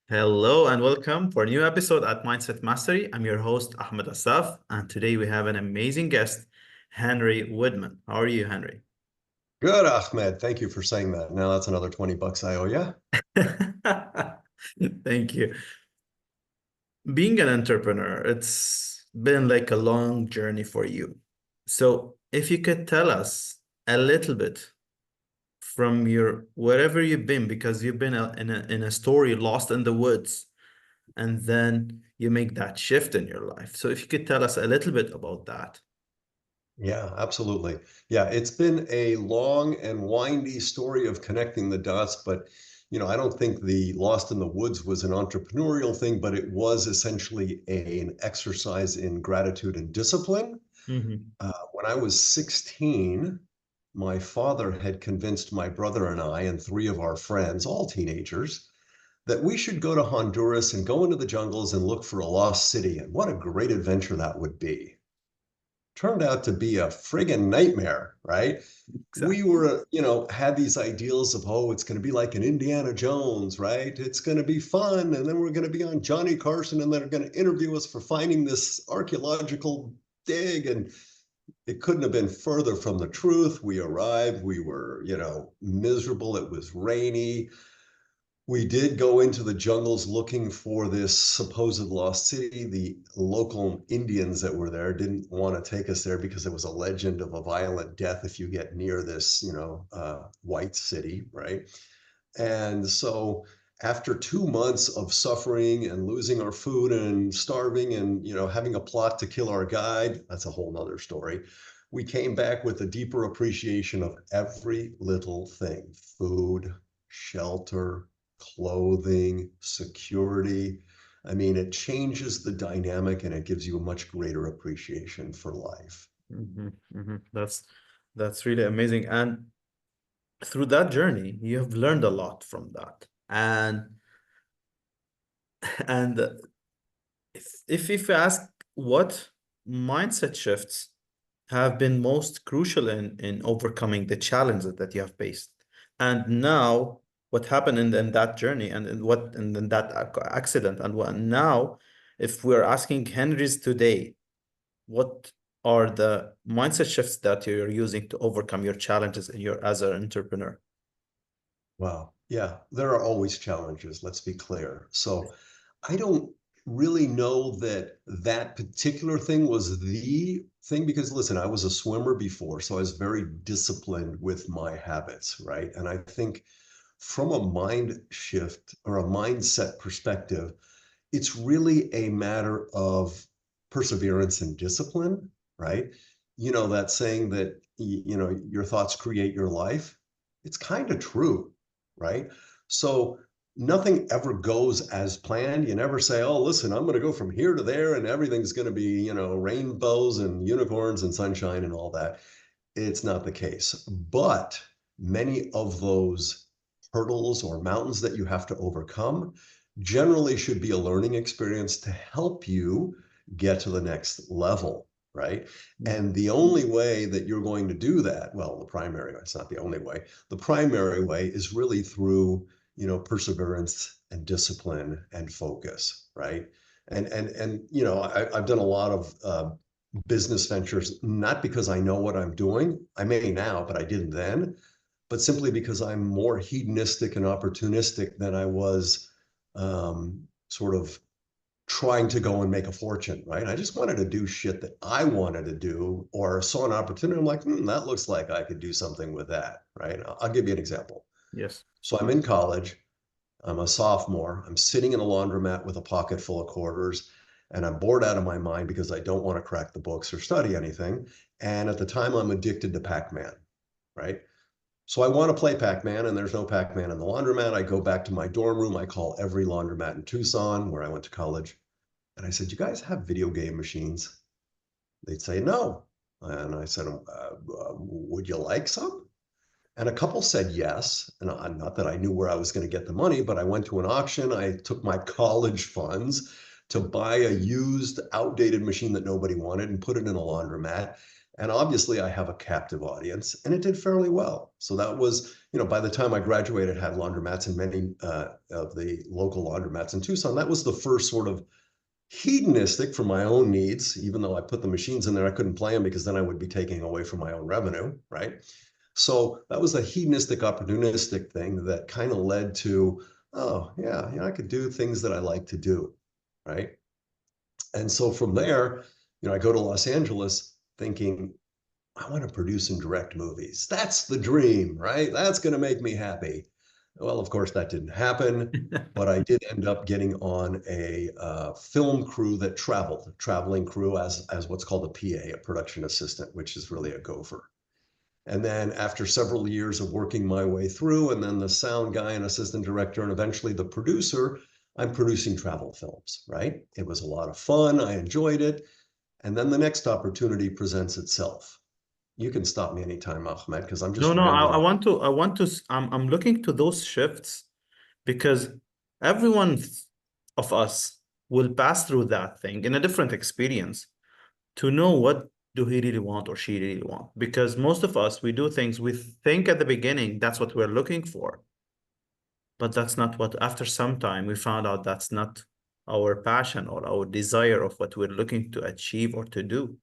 Hello and welcome for a new episode at Mindset Mastery. I'm your host, Ahmed Asaf, and today we have an amazing guest, Henry Woodman. How are you, Henry? Good, Ahmed. Thank you for saying that. Now that's another 20 bucks I owe you. Thank you. Being an entrepreneur, it's been like a long journey for you. So, if you could tell us a little bit from your wherever you've been, because you've been in a story lost in the woods, and then you make that shift in your life. So, if you could tell us a little bit about that. Yeah, absolutely. Yeah, it's been a long and windy story of connecting the dots, but I don't think the Lost in the Woods was an entrepreneurial thing, but it was essentially an exercise in gratitude and discipline. Mhm. When I was 16, my father had convinced my brother and I and three of our friends, all teenagers, that we should go to Honduras and go into the jungles and look for a lost city. And what a great adventure that would be. Turned out to be a friggin' nightmare, right? We Exactly. were, had these ideals of, oh, it's going to be like an Indiana Jones, right? It's going to be fun. And then we're going to be on Johnny Carson and they're going to interview us for finding this archaeological dig. And it couldn't have been further from the truth. We arrived, we were, miserable. It was rainy. We did go into the jungles looking for this supposed lost city. The local Indians that were there didn't want to take us there because there was a legend of a violent death if you get near this, white city, right? And so after 2 months of suffering and losing our food and starving and, having a plot to kill our guide, that's a whole nother story. We came back with a deeper appreciation of every little thing: food, shelter, clothing, security. I mean, it changes the dynamic and it gives you a much greater appreciation for life. That's really amazing. And through that journey, you have learned a lot from that. And if you ask what mindset shifts have been most crucial in overcoming the challenges that you have faced, and now what happened in that journey and in that accident, and what now, if we're asking Henry's today, what are the mindset shifts that you're using to overcome your challenges in your as an entrepreneur? Wow. Yeah, there are always challenges, let's be clear. So I don't really know that that particular thing was the thing because listen, I was a swimmer before, so I was very disciplined with my habits, right? And I think from a mind shift or a mindset perspective, it's really a matter of perseverance and discipline, right? That saying that, your thoughts create your life. It's kind of true, right? So nothing ever goes as planned. You never say, oh, listen, I'm going to go from here to there and everything's going to be, rainbows and unicorns and sunshine and all that. It's not the case. But many of those hurdles or mountains that you have to overcome generally should be a learning experience to help you get to the next level, right? And the only way that you're going to do that, well, the primary, it's not the only way. The primary way is really through, perseverance and discipline and focus, right? And I've done a lot of business ventures, not because I know what I'm doing. I may now, but I didn't then, but simply because I'm more hedonistic and opportunistic than I was sort of trying to go and make a fortune, right? I just wanted to do shit that I wanted to do or saw an opportunity. I'm like, that looks like I could do something with that, right? I'll give you an example. Yes. So I'm in college. I'm a sophomore. I'm sitting in a laundromat with a pocket full of quarters, and I'm bored out of my mind because I don't want to crack the books or study anything. And at the time, I'm addicted to Pac-Man, right? So I want to play Pac-Man, and there's no Pac-Man in the laundromat. I go back to my dorm room. I call every laundromat in Tucson, where I went to college, and I said, "You guys have video game machines?" They'd say, "No." And I said, "Would you like some?" And a couple said yes. And not that I knew where I was going to get the money, but I went to an auction. I took my college funds to buy a used, outdated machine that nobody wanted and put it in a laundromat. And obviously I have a captive audience, and it did fairly well. So that was, by the time I graduated, had laundromats in many of the local laundromats in Tucson. That was the first sort of hedonistic for my own needs, even though I put the machines in there, I couldn't play them because then I would be taking away from my own revenue, right? So that was a hedonistic, opportunistic thing that kind of led to, oh yeah, I could do things that I like to do, right? And so from there, I go to Los Angeles thinking, I want to produce and direct movies. That's the dream, right? That's going to make me happy. Well, of course, that didn't happen, but I did end up getting on a film crew that traveled, traveling crew as what's called a PA, a production assistant, which is really a gopher. And then after several years of working my way through, and then the sound guy and assistant director, and eventually the producer, I'm producing travel films, right? It was a lot of fun. I enjoyed it. And then the next opportunity presents itself. You can stop me anytime, Ahmed, because I'm No, just no, rambling. I'm looking to those shifts because everyone of us will pass through that thing in a different experience to know what do he really want or she really want. Because most of us, we do things we think at the beginning that's what we're looking for, but that's not what, after some time, we found out that's not our passion or our desire of what we're looking to achieve or to do.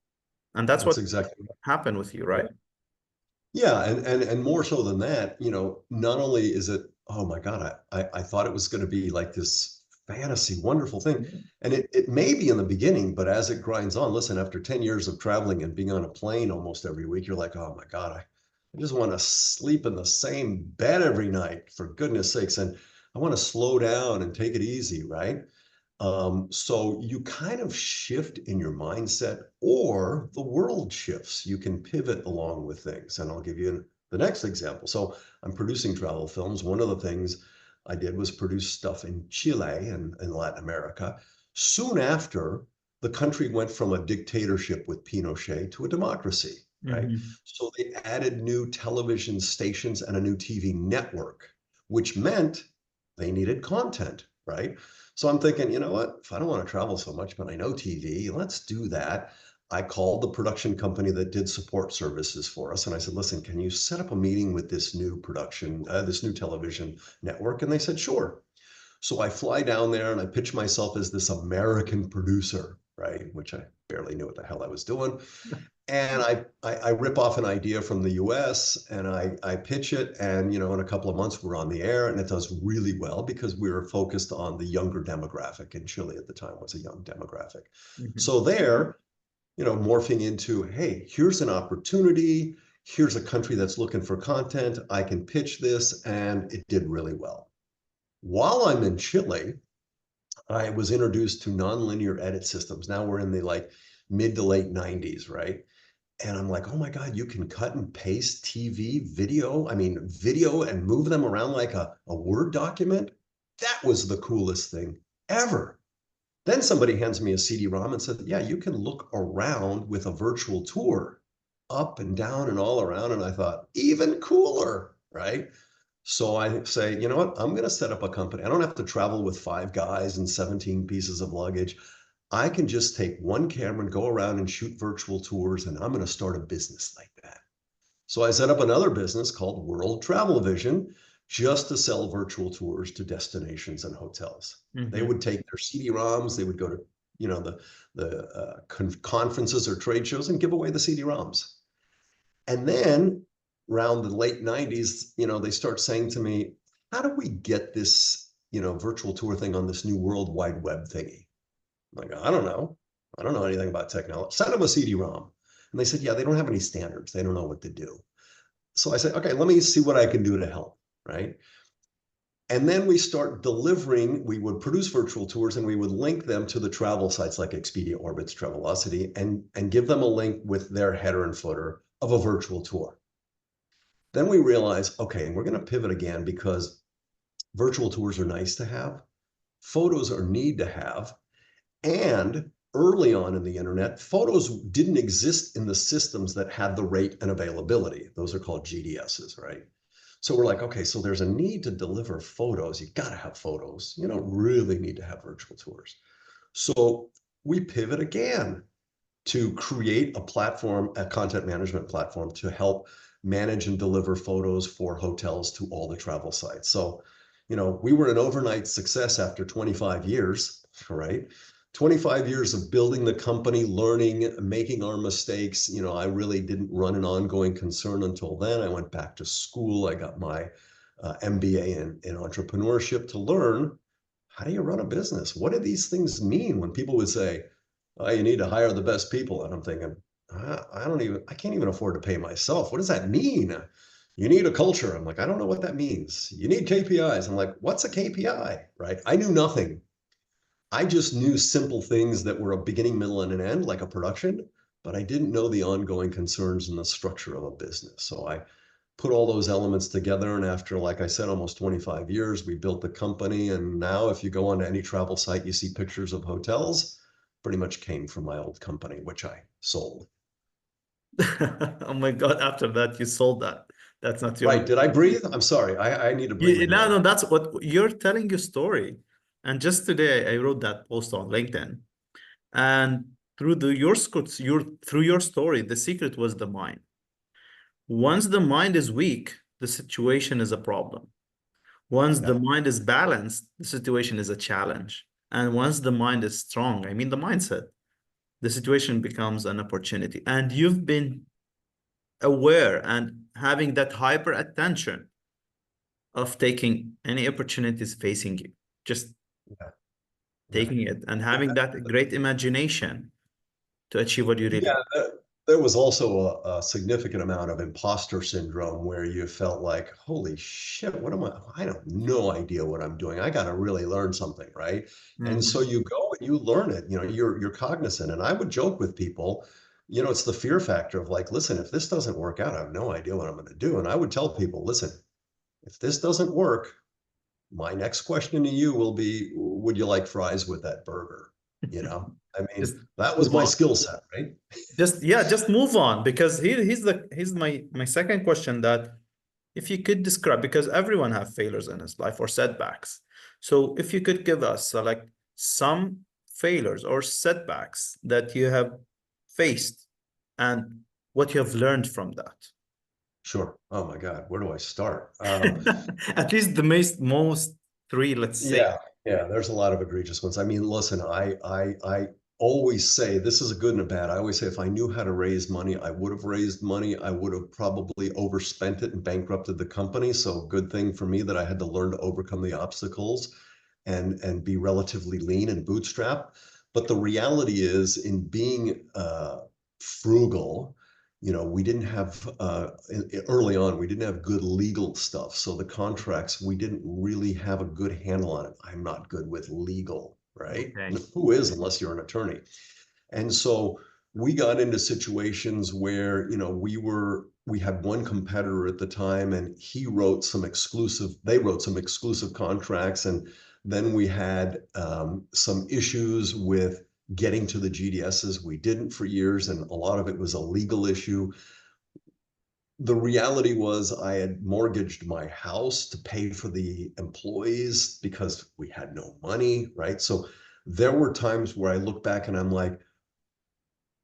And that's That's what exactly happened with you, right? right. Yeah, and more so than that, not only is it, oh my God, I thought it was going to be like this fantasy, wonderful thing. And it may be in the beginning, but as it grinds on, listen, after 10 years of traveling and being on a plane almost every week, you're like, oh my God, I just want to sleep in the same bed every night, for goodness sakes. And I want to slow down and take it easy, right? So you kind of shift in your mindset, or the world shifts. You can pivot along with things. And I'll give you the next example. So I'm producing travel films. One of the things I did was produce stuff in Chile and in Latin America. Soon after, the country went from a dictatorship with Pinochet to a democracy, right? Mhm. So they added new television stations and a new TV network, which meant they needed content, right? So I'm thinking, you know what? If I don't want to travel so much, but I know TV, let's do that. I called the production company that did support services for us. And I said, listen, can you set up a meeting with this new this new television network? And they said, sure. So I fly down there and I pitch myself as this American producer, right? Which I barely knew what the hell I was doing. And I rip off an idea from the US and I pitch it. And, in a couple of months, we're on the air and it does really well because we were focused on the younger demographic. And Chile at the time was a young demographic. Mhm. So there, morphing into, hey, here's an opportunity. Here's a country that's looking for content. I can pitch this. And it did really well. While I'm in Chile, I was introduced to nonlinear edit systems. Now we're in the like mid to late 90s, right? And I'm like, oh my God, you can cut and paste video and move them around like a Word document. That was the coolest thing ever. Then somebody hands me a CD-ROM and said, yeah, you can look around with a virtual tour up and down and all around. And I thought, even cooler, right? So I say, you know what? I'm going to set up a company. I don't have to travel with 5 guys and 17 pieces of luggage. I can just take one camera and go around and shoot virtual tours, and I'm going to start a business like that. So I set up another business called World Travel Vision just to sell virtual tours to destinations and hotels. They Mhm. would take their CD-ROMs, they would go to, the conferences or trade shows and give away the CD-ROMs. And then around the late 90s, they start saying to me, how do we get this, virtual tour thing on this new World Wide Web thingy? I'm like, I don't know. I don't know anything about technology. Send them a CD-ROM. And they said, yeah, they don't have any standards. They don't know what to do. So I said, okay, let me see what I can do to help, right? And then we start delivering, we would produce virtual tours and we would link them to the travel sites like Expedia, Orbitz, Travelocity, and give them a link with their header and footer of a virtual tour. Then we realize, okay, and we're going to pivot again because virtual tours are nice to have, photos are need to have, and early on in the internet, photos didn't exist in the systems that had the rate and availability. Those are called GDSs, right? So we're like, okay, so there's a need to deliver photos. You got to have photos. You don't really need to have virtual tours. So we pivot again. to create a platform, a content management platform to help manage and deliver photos for hotels to all the travel sites. So, we were an overnight success after 25 years, right? 25 years of building the company, learning, making our mistakes. I really didn't run an ongoing concern until then. I went back to school. I got my MBA in entrepreneurship to learn, how do you run a business? What do these things mean when people would say, oh, you need to hire the best people? And I'm thinking, I can't even afford to pay myself. What does that mean? You need a culture. I'm like, I don't know what that means. You need KPIs. I'm like, what's a KPI? Right? I knew nothing. I just knew simple things that were a beginning, middle, and an end, like a production, but I didn't know the ongoing concerns and the structure of a business. So I put all those elements together. And after, like I said, almost 25 years, we built the company. And now if you go onto any travel site, you see pictures of hotels, pretty much came from my old company, which I sold. Oh my God, after that, you sold that. That's not your Right. Did I breathe? I'm sorry. I need to breathe No, again. no, that's what you're telling your story. And just today, I wrote that post on LinkedIn. And through your story, the secret was the mind. Once the mind is weak, the situation is a problem. Once the Yeah. mind is balanced, the situation is a challenge. And once the mind is strong, I mean the mindset, the situation becomes an opportunity. And you've been aware and having that hyper attention of taking any opportunities facing you, just Yeah. Yeah. taking it and having that great imagination to achieve what you really Yeah, there was also a significant amount of imposter syndrome where you felt like, holy shit, what am I? I have no idea what I'm doing. I got to really learn something, right? And want. so you go and you learn it. You're cognizant. And I would joke with people, it's the fear factor of like, listen, if this doesn't work out, I have no idea what I'm going to do. And I would tell people, listen, if this doesn't work, my next question to you will be, would you like fries with that burger? I Just mean, that was move my on. skill set, right? Just move on because here's my second question that if you could describe, because everyone have failures in his life or setbacks. So if you could give us like some failures or setbacks that you have faced and what you have learned from that. Sure. Oh my God, where do I start? At least the most three, let's say. Yeah, yeah, there's a lot of egregious ones. I mean, listen, I always say this is a good and a bad. I always say if I knew how to raise money, I would have raised money. I would have probably overspent it and bankrupted the company. So good thing for me that I had to learn to overcome the obstacles and be relatively lean and bootstrap. But the reality is in being frugal, we didn't have early on, we didn't have good legal stuff. So the contracts, we didn't really have a good handle on it. I'm not good with legal, right? Okay. Who is, unless you're an attorney? And so we got into situations where, we had one competitor at the time and they wrote some exclusive contracts. And then we had some issues with getting to the GDSs. We didn't for years, and a lot of it was a legal issue. The reality was I had mortgaged my house to pay for the employees because we had no money, right? So there were times where I look back and I'm like,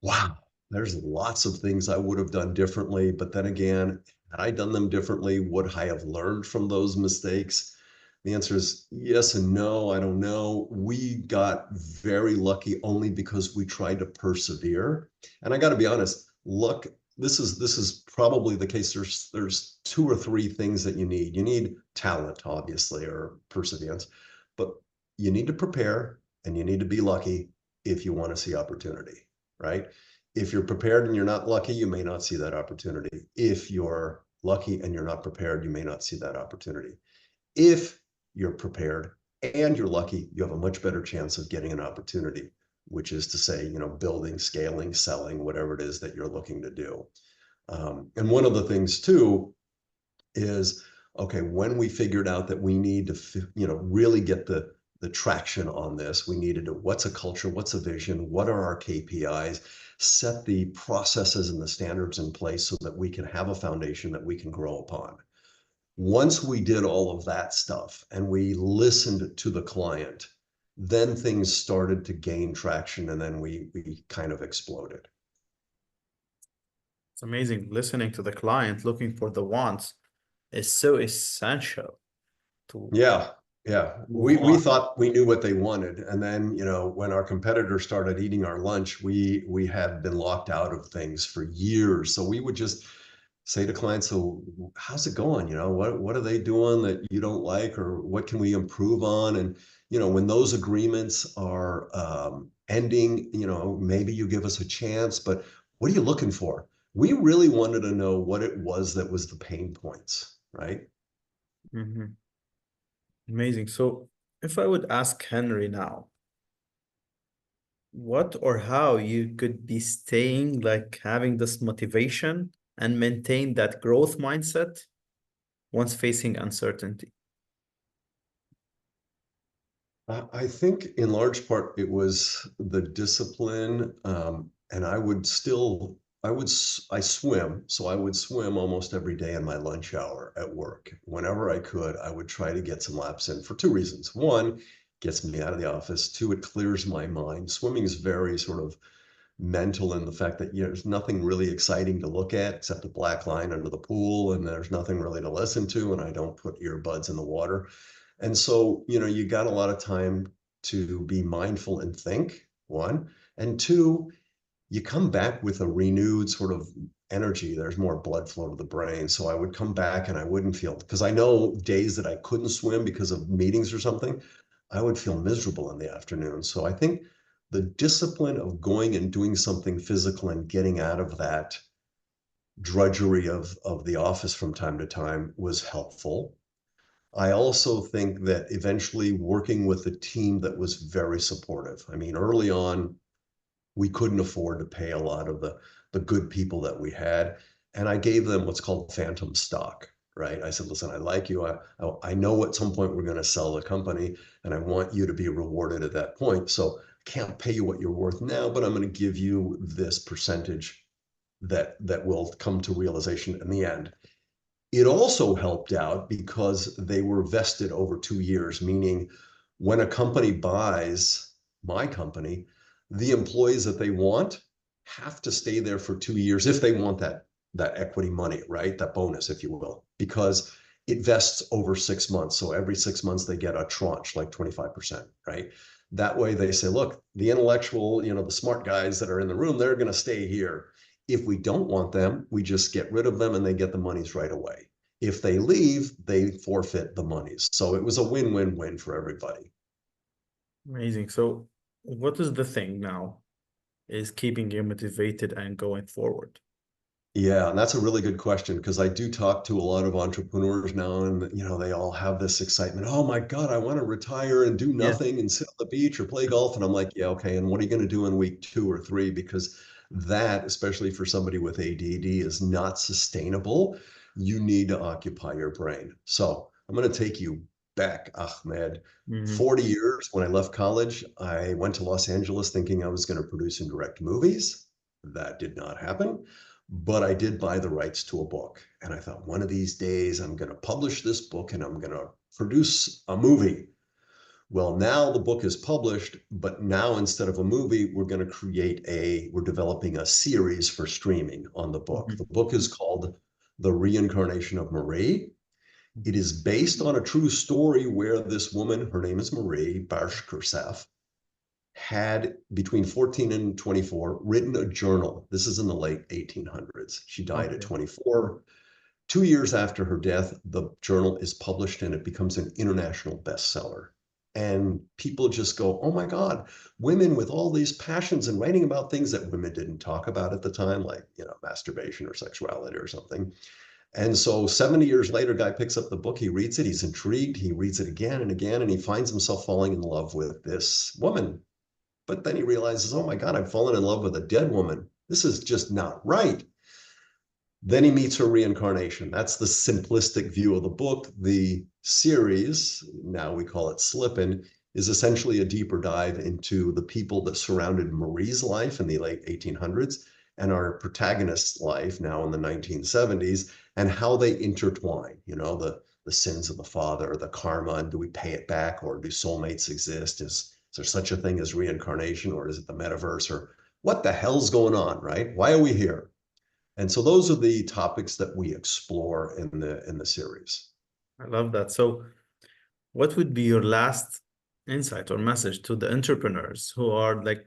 wow, there's lots of things I would have done differently. But then again, had I done them differently, would I have learned from those mistakes? The answer is yes and no. I don't know. We got very lucky only because we tried to persevere. And I got to be honest, luck, this is probably the case. There's two or three things that you need. You need talent, obviously, or perseverance, but you need to prepare and you need to be lucky if you want to see opportunity, right? If you're prepared and you're not lucky, you may not see that opportunity. If you're lucky and you're not prepared, you may not see that opportunity. If you're prepared and you're lucky, you have a much better chance of getting an opportunity, which is to say, building, scaling, selling, whatever it is that you're looking to do. And one of the things too is, okay, when we figured out that we need to, really get the traction on this, we needed to, what's a culture, what's a vision, what are our KPIs, set the processes and the standards in place so that we can have a foundation that we can grow upon. Once we did all of that stuff and we listened to the client, then things started to gain traction, and then we kind of exploded. It's amazing. Listening to the client, looking for the wants is so essential to Yeah, yeah. move We on. thought we knew what they wanted, and then when our competitors started eating our lunch, we had been locked out of things for years. So we would just say to clients, "So how's it going? What are they doing that you don't like, or what can we improve on?" And when those agreements are ending, maybe you give us a chance, but what are you looking for? We really wanted to know what it was that was the pain points, right? Mhm. Amazing. So if I would ask Henry now, what or how you could be staying like having this motivation and maintain that growth mindset once facing uncertainty? I think in large part it was the discipline, and I swim, so I would swim almost every day in my lunch hour at work. Whenever I could, I would try to get some laps in for two reasons. One, gets me out of the office. Two, it clears my mind. Swimming is very sort of mental in the fact that there's nothing really exciting to look at except a black line under the pool, and there's nothing really to listen to, and I don't put earbuds in the water. And so, you got a lot of time to be mindful and think, one. And two, you come back with a renewed sort of energy. There's more blood flow to the brain. So I would come back and I wouldn't feel, because I know days that I couldn't swim because of meetings or something, I would feel miserable in the afternoon. So I think the discipline of going and doing something physical and getting out of that drudgery of the office from time to time was helpful. I also think that eventually working with a team that was very supportive. I mean, early on, we couldn't afford to pay a lot of the good people that we had. And I gave them what's called phantom stock, right? I said, listen, I like you. I know at some point we're going to sell the company, and I want you to be rewarded at that point. So I can't pay you what you're worth now, but I'm going to give you this percentage that will come to realization in the end. It also helped out because they were vested over 2 years, meaning when a company buys my company, the employees that they want have to stay there for 2 years if they want that equity money, right? That bonus, if you will, because it vests over 6 months. So every 6 months they get a tranche, like 25%, right? That way they say, look, the intellectual, the smart guys that are in the room, they're going to stay here. If we don't want them, we just get rid of them and they get the monies right away. If they leave, they forfeit the monies. So it was a win-win-win for everybody. Amazing. So what is the thing now is keeping you motivated and going forward? Yeah, and that's a really good question because I do talk to a lot of entrepreneurs now, and they all have this excitement. Oh my God, I want to retire and do Yeah. nothing and sit on the beach or play golf. And I'm like, yeah, okay. And what are you going to do in week 2 or 3? Because that, especially for somebody with ADD, is not sustainable. You need to occupy your brain. So I'm going to take you back, Ahmed. Hmm. 40 years when I left college, I went to Los Angeles thinking I was going to produce and direct movies. That did not happen, but I did buy the rights to a book. And I thought, one of these days, I'm going to publish this book and I'm going to produce a movie. Well, now the book is published, but now instead of a movie, we're developing a series for streaming on the book. The Hmm. book is called The Reincarnation of Marie. It is based on a true story where this woman, her name is Marie Barshkursaf, had between 14 and 24 written a journal. This is in the late 1800s. She died at Okay. 24. 2 years after her death, the journal is published and it becomes an international bestseller. And people just go, oh my God, women with all these passions and writing about things that women didn't talk about at the time, like, masturbation or sexuality or something. And so 70 years later, guy picks up the book, he reads it, he's intrigued, he reads it again and again, and he finds himself falling in love with this woman. But then he realizes, oh my God, I've fallen in love with a dead woman. This is just not right. Then he meets her reincarnation. That's the simplistic view of the book. The series, now we call it Slippin', is essentially a deeper dive into the people that surrounded Marie's life in the late 1800s and our protagonist's life now in the 1970s, and how they intertwine, the sins of the father, the karma, and do we pay it back, or do soulmates exist? Is there such a thing as reincarnation, or is it the metaverse, or what the hell's going on, right? Why are we here? And so those are the topics that we explore in the series. I love that. So what would be your last insight or message to the entrepreneurs who are like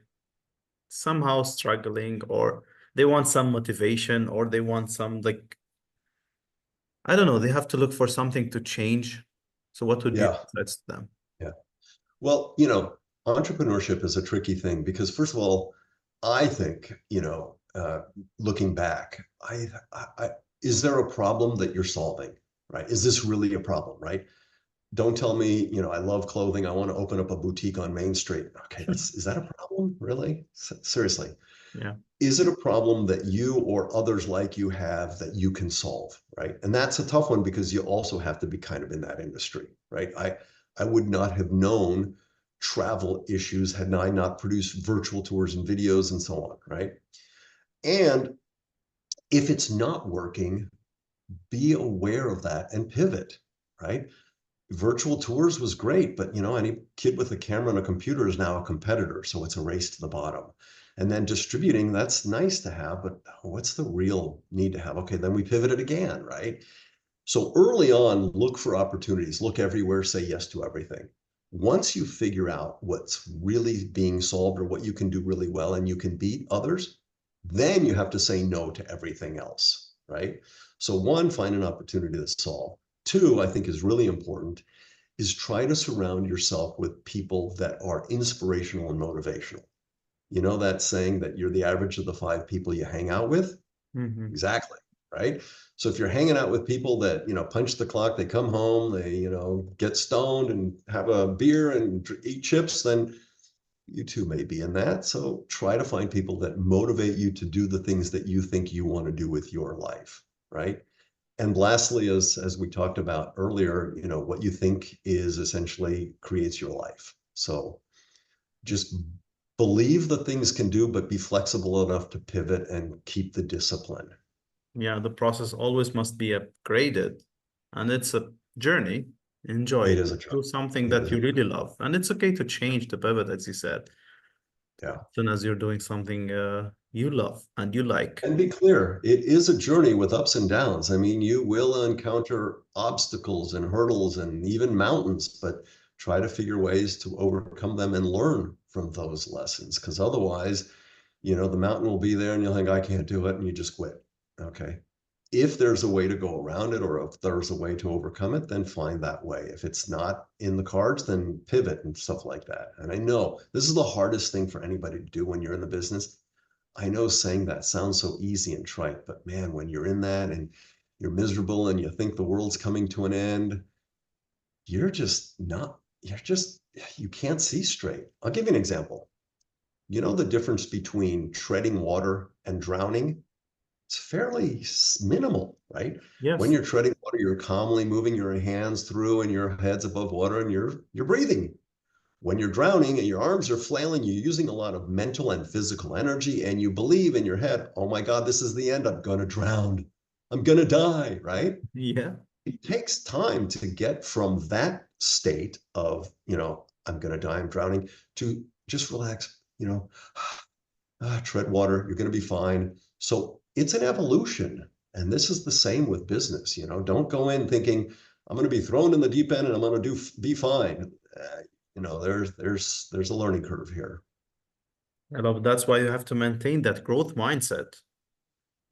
somehow struggling, or they want some motivation, or they want some like, I don't know, they have to look for something to change. So what would be your Yeah, insights to them? yeah. Well, entrepreneurship is a tricky thing because, first of all, I think, looking back, is there a problem that you're solving, right? Is this really a problem, right? Don't tell me, I love clothing. I want to open up a boutique on Main Street. Okay, is that a problem, really? Seriously. Yeah. Is it a problem that you or others like you have that you can solve, right? And that's a tough one because you also have to be kind of in that industry, right? I would not have known travel issues had I not produced virtual tours and videos and so on, right? And if it's not working, be aware of that and pivot, right? Virtual tours was great, but any kid with a camera and a computer is now a competitor, so it's a race to the bottom. And then distributing, that's nice to have, but what's the real need to have? Okay, then we pivoted again, right? So early on, look for opportunities, look everywhere, say yes to everything. Once you figure out what's really being solved or what you can do really well and you can beat others, then you have to say no to everything else, right? So one, find an opportunity to solve. Two, I think is really important, is try to surround yourself with people that are inspirational and motivational. You know that saying that you're the average of the five people you hang out with? Mm-hmm. Exactly, right? So if you're hanging out with people that, punch the clock, they come home, they, get stoned and have a beer and eat chips, then you too may be in that. So try to find people that motivate you to do the things that you think you want to do with your life, right? And lastly, as we talked about earlier, what you think is essentially creates your life. So just believe that things can do, but be flexible enough to pivot and keep the discipline. Yeah, the process always must be upgraded, and it's a journey. Enjoy It it. is a job. Do something It that is you a really love, and it's okay to change the pivot, as you said, yeah. as soon as you're doing something you love and you like. And be clear, it is a journey with ups and downs. I mean, you will encounter obstacles and hurdles and even mountains, but try to figure ways to overcome them and learn from those lessons. Because otherwise, the mountain will be there and you'll think, I can't do it, and you just quit. Okay. If there's a way to go around it or if there's a way to overcome it, then find that way. If it's not in the cards, then pivot and stuff like that. And I know this is the hardest thing for anybody to do when you're in the business. I know saying that sounds so easy and trite, but man, when you're in that and you're miserable and you think the world's coming to an end, you're just not, you're just, you can't see straight. I'll give you an example. You know the difference between treading water and drowning? It's fairly minimal, right? When Yes. you're treading water, you're calmly moving your hands through and your head's above water and you're breathing. When you're drowning and your arms are flailing, you're using a lot of mental and physical energy, and you believe in your head, oh my God, this is the end. I'm going to drown. I'm going to die, right? Yeah. It takes time to get from that state of, I'm going to die, I'm drowning, to just relax, tread water, you're going to be fine. So it's an evolution. And this is the same with business. Don't go in thinking I'm going to be thrown in the deep end and I'm going to be fine. There's a learning curve here. I love that's why you have to maintain that growth mindset,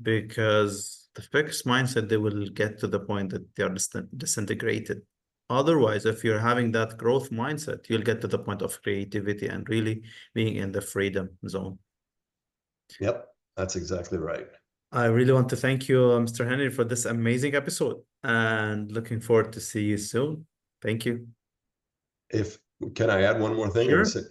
because the fixed mindset, they will get to the point that they are disintegrated. Otherwise, if you're having that growth mindset, you'll get to the point of creativity and really being in the freedom zone. Yep, that's exactly right. I really want to thank you, Mr. Henry, for this amazing episode, and looking forward to see you soon. Thank you. If can I add one more thing? And Sure. say,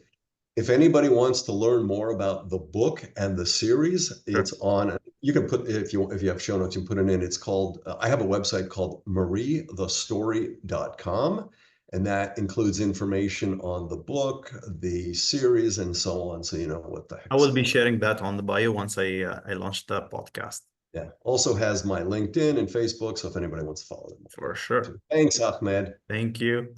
if anybody wants to learn more about the book and the series, Sure. it's on. You can put if you have show notes, you can put it in. It's called. I have a website called mariethestory.com, and that includes information on the book, the series, and so on. So you know what the I heck's will be going on. sharing that on the bio once I launch the podcast. Yeah. Also has my LinkedIn and Facebook. So if anybody wants to follow them, For sure. too. Thanks, Ahmed. Thank you.